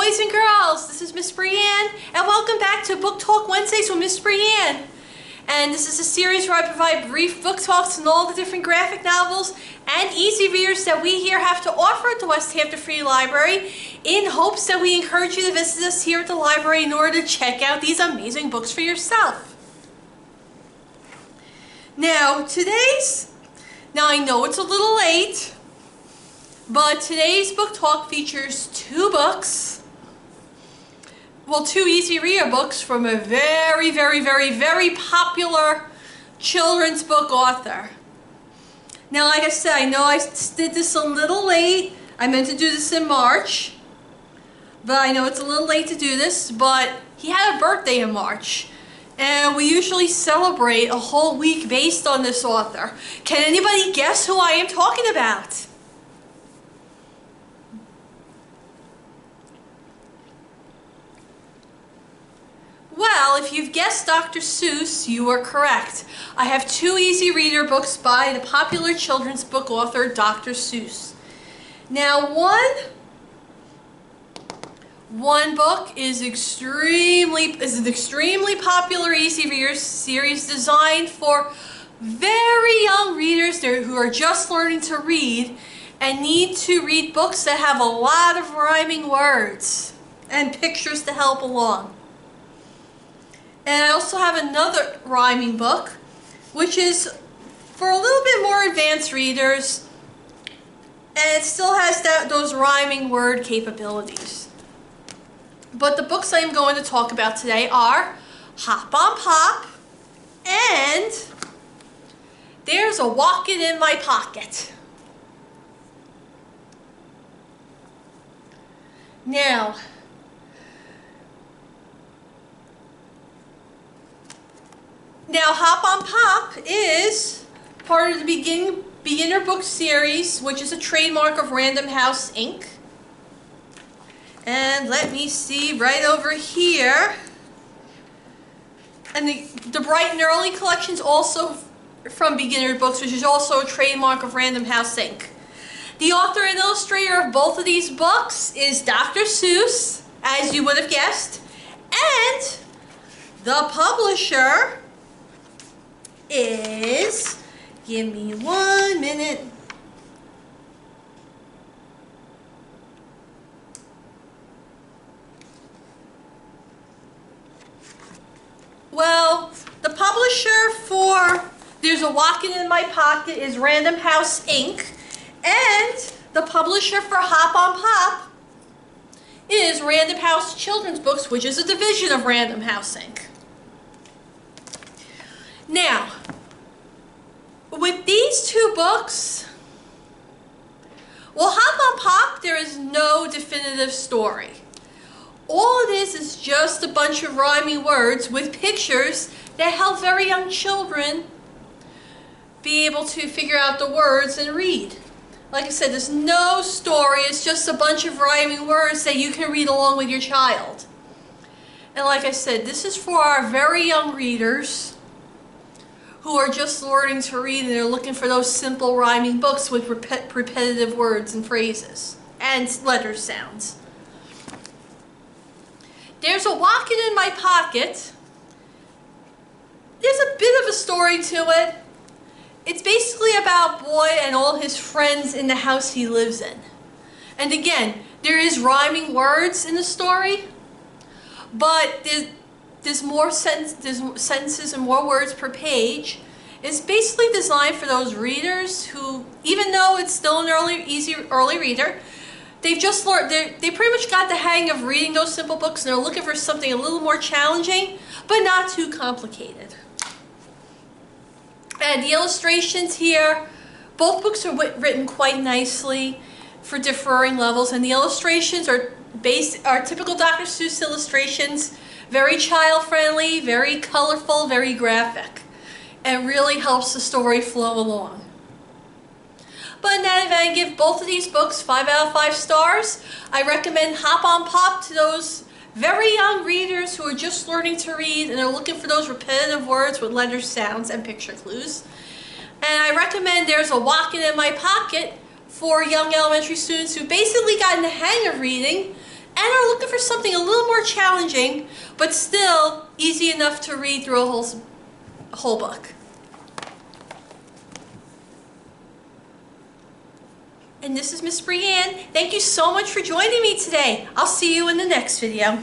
boys and girls, this is Miss Brianne, and welcome back to Book Talk Wednesdays with Miss Brianne. And this is a series where I provide brief book talks on all the different graphic novels and easy readers that we here have to offer at the West Hampton Free Library, in hopes that we encourage you to visit us here at the library in order to check out these amazing books for yourself. Now I know it's a little late, but today's book talk features two books. Well, two easy reader books from a very popular children's book author. Now, like I said, I know I did this a little late. I meant to do this in March, but I know it's a little late to do this, but he had a birthday in March. And we usually celebrate a whole week based on this author. Can anybody guess who I am talking about? Well, if you've guessed Dr. Seuss, you are correct. I have two easy reader books by the popular children's book author, Dr. Seuss. Now, one book is an extremely popular easy reader series designed for very young readers who are just learning to read and need to read books that have a lot of rhyming words and pictures to help along. And I also have another rhyming book, which is for a little bit more advanced readers, and it still has those rhyming word capabilities. But the books I am going to talk about today are Hop on Pop and There's a Wocket in My Pocket. Now, Hop on Pop is part of the beginner book series, which is a trademark of Random House, Inc. And let me see right over here. And the Bright and Early collection is also from Beginner Books, which is also a trademark of Random House, Inc. The author and illustrator of both of these books is Dr. Seuss, as you would have guessed. And the publisher is, give me 1 minute. Well, the publisher for There's a Wocket in My Pocket is Random House, Inc. And the publisher for Hop on Pop is Random House Children's Books, which is a division of Random House, Inc. Now, with these two books, well, Hop on Pop, there is no definitive story. All it is just a bunch of rhyming words with pictures that help very young children be able to figure out the words and read. Like I said, there's no story, it's just a bunch of rhyming words that you can read along with your child. And like I said, this is for our very young readers who are just learning to read and they're looking for those simple rhyming books with repetitive words and phrases and letter sounds. There's a Wocket in My Pocket. There's a bit of a story to it. It's basically about a boy and all his friends in the house he lives in. And again, there is rhyming words in the story, but there's more sentences and more words per page. It's basically designed for those readers who, even though it's still an early reader, they've just learned, they pretty much got the hang of reading those simple books and they're looking for something a little more challenging, but not too complicated. And the illustrations here, both books are written quite nicely for differing levels, and the illustrations are typical Dr. Seuss illustrations, very child-friendly, very colorful, very graphic, and really helps the story flow along. But in that event, I give both of these books 5 out of 5 stars. I recommend Hop on Pop to those very young readers who are just learning to read and are looking for those repetitive words with letter sounds and picture clues. And I recommend There's a Wocket in My Pocket for young elementary students who've basically gotten the hang of reading and are looking for something a little more challenging, but still easy enough to read through a whole book. And this is Miss Brianne. Thank you so much for joining me today. I'll see you in the next video.